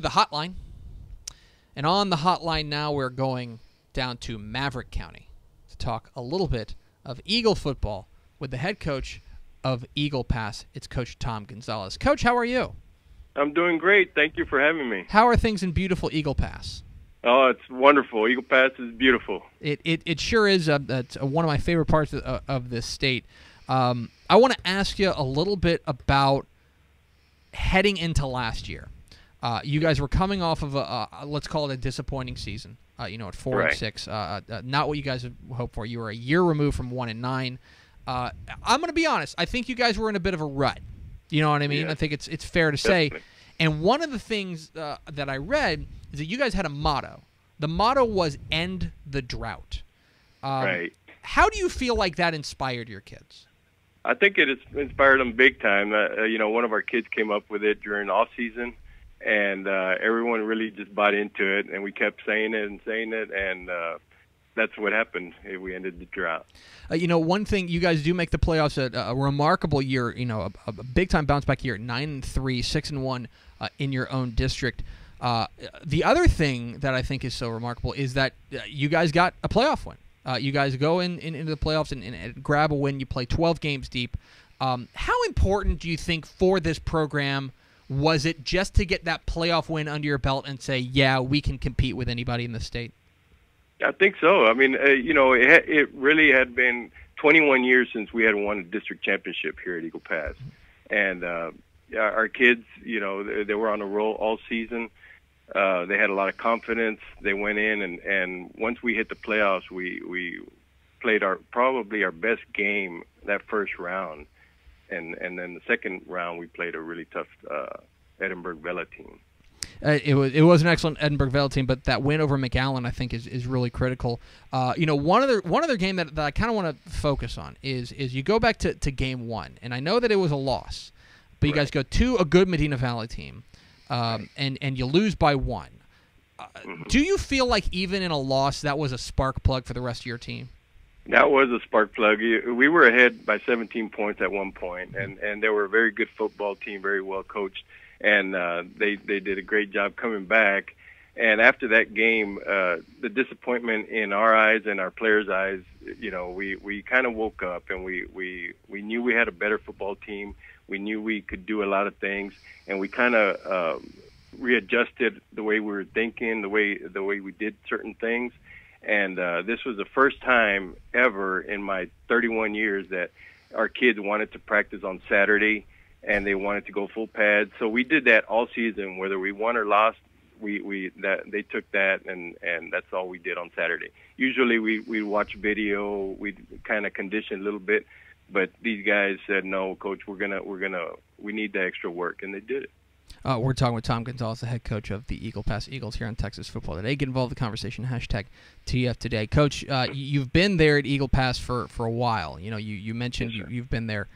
the hotline. And on the hotline now, we're going down to Maverick County to talk a little bit of Eagle football with the head coach of Eagle Pass. It's Coach Tom Gonzalez. Coach, how are you? I'm doing great. Thank you for having me. How are things in beautiful Eagle Pass? Oh, it's wonderful. Eagle Pass is beautiful. It sure is. It's one of my favorite parts of this state. I want to ask you a little bit about heading into last year. You guys were coming off of let's call it a disappointing season. At 4-6, not what you guys had hoped for. You were a year removed from 1-9. I'm going to be honest. I think you guys were in a bit of a rut. You know what I mean? Yeah. I think it's fair to say. Definitely. And one of the things that I read is that you guys had a motto. The motto was "End the drought." Right. How do you feel like that inspired your kids? I think it has inspired them big time. One of our kids came up with it during off season. And everyone really just bought into it, and we kept saying it, and that's what happened. We ended the drought. One thing, you guys do make the playoffs, a remarkable year, a big-time bounce-back year, 9-3, 6-1 in your own district. The other thing that I think is so remarkable is that you guys got a playoff win. You guys go into the playoffs and grab a win. You play 12 games deep. How important do you think for this program was it just to get that playoff win under your belt and say, yeah, we can compete with anybody in the state? I think so. I mean, it really had been 21 years since we had won a district championship here at Eagle Pass. And our kids, they were on a roll all season. They had a lot of confidence. They went in, and once we hit the playoffs, we played probably our best game that first round. And then the second round, we played a really tough Edinburgh Vela team. It was an excellent Edinburgh Vale team, but that win over McAllen, I think, is really critical. One other game that I kind of want to focus on is you go back to game one, and I know that it was a loss, but you guys go to a good Medina Valley team, and you lose by 1. Do you feel like even in a loss that was a spark plug for the rest of your team? That was a spark plug. We were ahead by 17 points at one point, and they were a very good football team, very well coached, and they did a great job coming back. And after that game, the disappointment in our eyes and our players' eyes, we kind of woke up, and we knew we had a better football team. We knew we could do a lot of things, and we kind of readjusted the way we were thinking, the way we did certain things. And this was the first time ever in my 31 years that our kids wanted to practice on Saturday, and they wanted to go full pads. So we did that all season, whether we won or lost. They took that, and that's all we did on Saturday. Usually we watch video, we kind of condition a little bit, but these guys said, "No, Coach, we need the extra work," and they did it. We're talking with Tom Gonzalez, the head coach of the Eagle Pass Eagles here on Texas Football Today. Get involved in the conversation, #TF Today. Coach, you've been there at Eagle Pass for a while. You mentioned yes, you've been there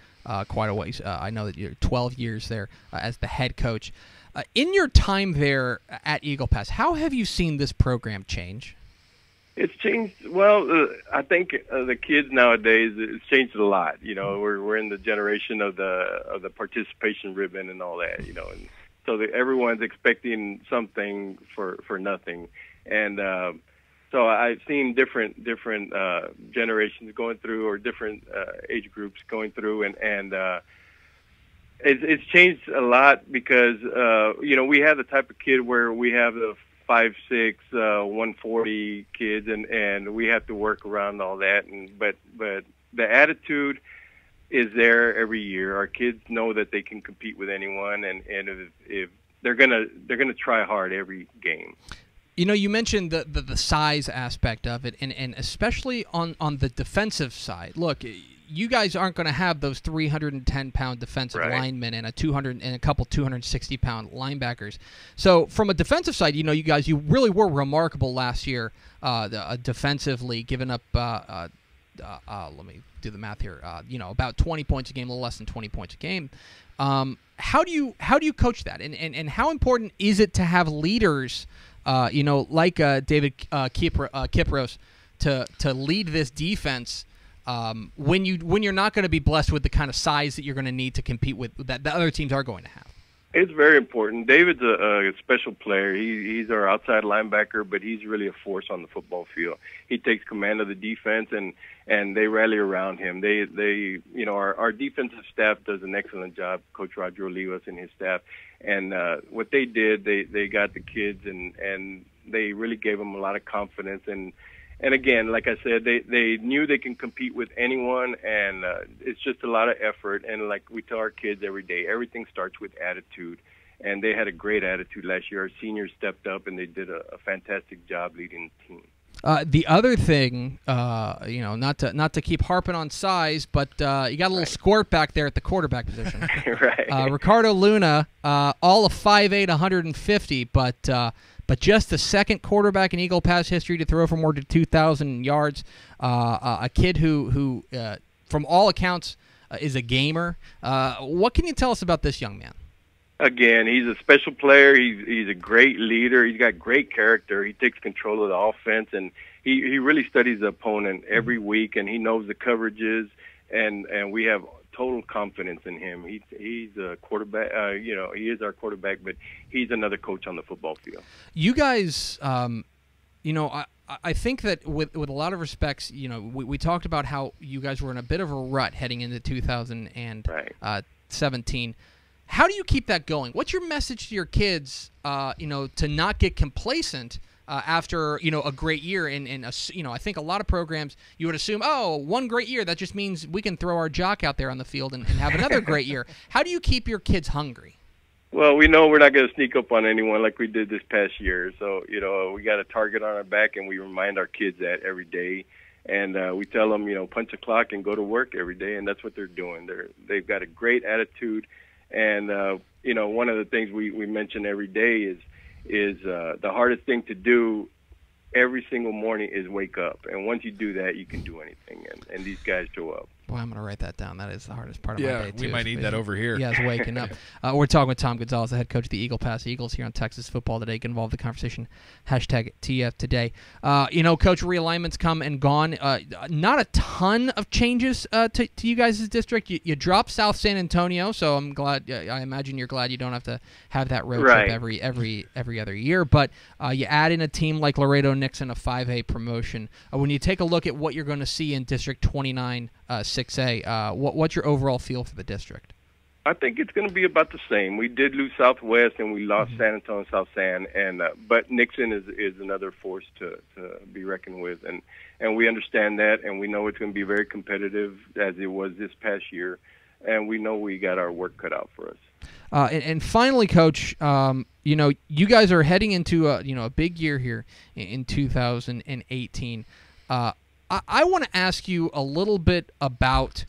quite a ways. I know that you're 12 years there as the head coach. In your time there at Eagle Pass, how have you seen this program change? It's changed. Well, I think the kids nowadays, it's changed a lot. We're in the generation of the participation ribbon and all that. And so everyone's expecting something for nothing, and so I've seen different generations going through, or different age groups going through, and it's changed a lot because we have the type of kid where we have the 5'6", 140 kids, and we have to work around all that. But the attitude is there every year. Our kids know that they can compete with anyone, and if they're gonna try hard every game. You mentioned the size aspect of it, and especially on the defensive side. Look, you guys aren't going to have those 310-pound defensive linemen and a couple 260-pound linebackers. So from a defensive side, you really were remarkable last year defensively, giving up. Let me do the math here. About 20 points a game, a little less than 20 points a game. How do you coach that, and how important is it to have leaders, like David Kipros, to lead this defense? When you're not going to be blessed with the kind of size that you're going to need to compete with that the other teams are going to have. It's very important. David's a special player. He's our outside linebacker, but he's really a force on the football field. He takes command of the defense, and they rally around him. Our defensive staff does an excellent job. Coach Roger Olivas and his staff, and what they did, they got the kids, and they really gave them a lot of confidence. And again, like I said, they knew they can compete with anyone, and it's just a lot of effort. And like we tell our kids every day, everything starts with attitude. And they had a great attitude last year. Our seniors stepped up, and they did a fantastic job leading the team. The other thing, not to keep harping on size, but you got a little squirt back there at the quarterback position. Right. Ricardo Luna, all of 5'8", 150, but just the second quarterback in Eagle Pass history to throw for more than 2,000 yards. A kid who from all accounts, is a gamer. What can you tell us about this young man? Again, he's a special player. He's a great leader. He's got great character. He takes control of the offense, and he really studies the opponent every week, and he knows the coverages, and we have total confidence in him. He's a quarterback. He is our quarterback, but he's another coach on the football field. You guys, I think that with a lot of respects, we talked about how you guys were in a bit of a rut heading into 2017. How do you keep that going? What's your message to your kids, to not get complacent after, a great year? And I think a lot of programs, you would assume, one great year, that just means we can throw our jock out there on the field and have another great year. How do you keep your kids hungry? Well, we know we're not going to sneak up on anyone like we did this past year. So, we got a target on our back, and we remind our kids that every day. And we tell them, punch the clock and go to work every day, and that's what they're doing. They've got a great attitude. And, one of the things we mention every day is the hardest thing to do every single morning is wake up. And once you do that, you can do anything. And these guys show up. Boy, I'm going to write that down. That is the hardest part of my day, too. We might need that over here. Yeah, it's waking up. We're talking with Tom Gonzalez, the head coach of the Eagle Pass Eagles here on Texas Football Today. Get involved in the conversation, #TF Today. Coach, realignments come and gone. Not a ton of changes to you guys' district. You dropped South San Antonio, so I'm glad. I imagine you're glad you don't have to have that road trip every other year. But you add in a team like Laredo Nixon, a 5A promotion. When you take a look at what you're going to see in District 29, 6A, what's your overall feel for the district? I think it's going to be about the same. We did lose Southwest, and we lost San Antonio and South San, but Nixon is another force to be reckoned with, and we understand that, and we know it's going to be very competitive as it was this past year, and we know we got our work cut out for us. And finally, Coach, you guys are heading into a big year here in 2018. I want to ask you a little bit about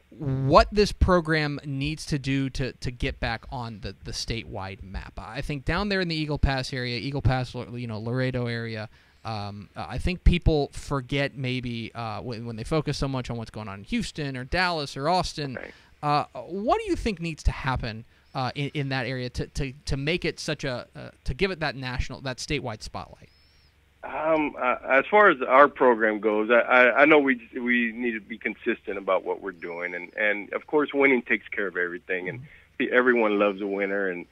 what this program needs to do to get back on the statewide map. I think down there in the Eagle Pass area, Laredo area, I think people forget maybe when they focus so much on what's going on in Houston or Dallas or Austin. Right. What do you think needs to happen in that area to make it such to give it that statewide spotlight? As far as our program goes, I know we need to be consistent about what we're doing, and of course winning takes care of everything, and everyone loves a winner, and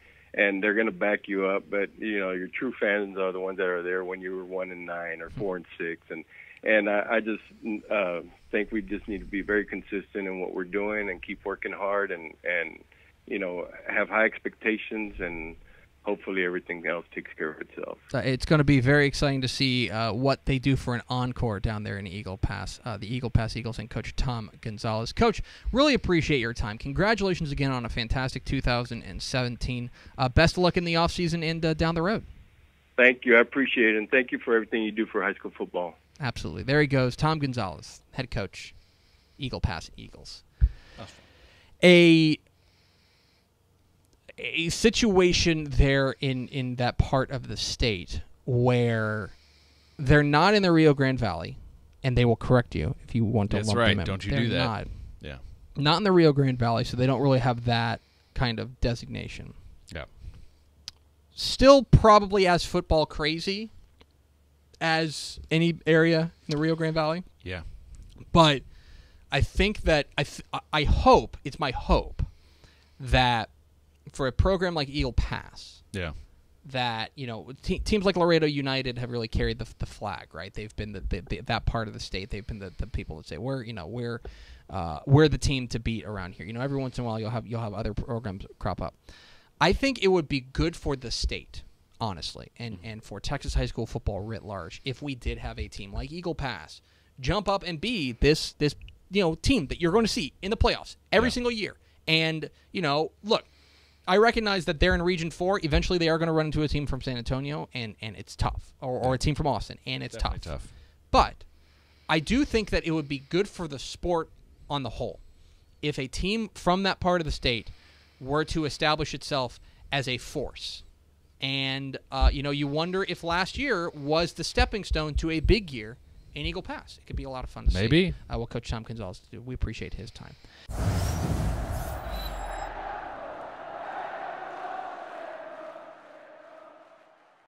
they're going to back you up. But your true fans are the ones that are there when you were 1-9 or 4-6, and I just think we just need to be very consistent in what we're doing and keep working hard and have high expectations, and hopefully everything else takes care of itself. It's going to be very exciting to see what they do for an encore down there in Eagle Pass, the Eagle Pass Eagles and Coach Tom Gonzalez. Coach, really appreciate your time. Congratulations again on a fantastic 2017. Best of luck in the offseason and down the road. Thank you. I appreciate it, and thank you for everything you do for high school football. Absolutely. There he goes, Tom Gonzalez, head coach, Eagle Pass Eagles. A situation there in that part of the state where they're not in the Rio Grande Valley, and they will correct you if you want to lump them in. Don't you they're do that. Not in the Rio Grande Valley, so they don't really have that kind of designation. Yeah. Still probably as football crazy as any area in the Rio Grande Valley. Yeah. But I think that I hope, it's my hope, that for a program like Eagle Pass. Yeah. That, you know, teams like Laredo United have really carried the flag, right? They've been that part of the state. They've been the people that say we're the team to beat around here. You know, every once in a while you'll have other programs crop up. I think it would be good for the state, honestly, and for Texas high school football writ large if we did have a team like Eagle Pass jump up and be this team that you're going to see in the playoffs every single year. And, you know, look, I recognize that they're in Region 4. Eventually, they are going to run into a team from San Antonio, and it's tough, or a team from Austin, and it's tough. But I do think that it would be good for the sport on the whole if a team from that part of the state were to establish itself as a force. And, you wonder if last year was the stepping stone to a big year in Eagle Pass. It could be a lot of fun to see. Maybe. What Coach Tom Gonzalez do. We appreciate his time.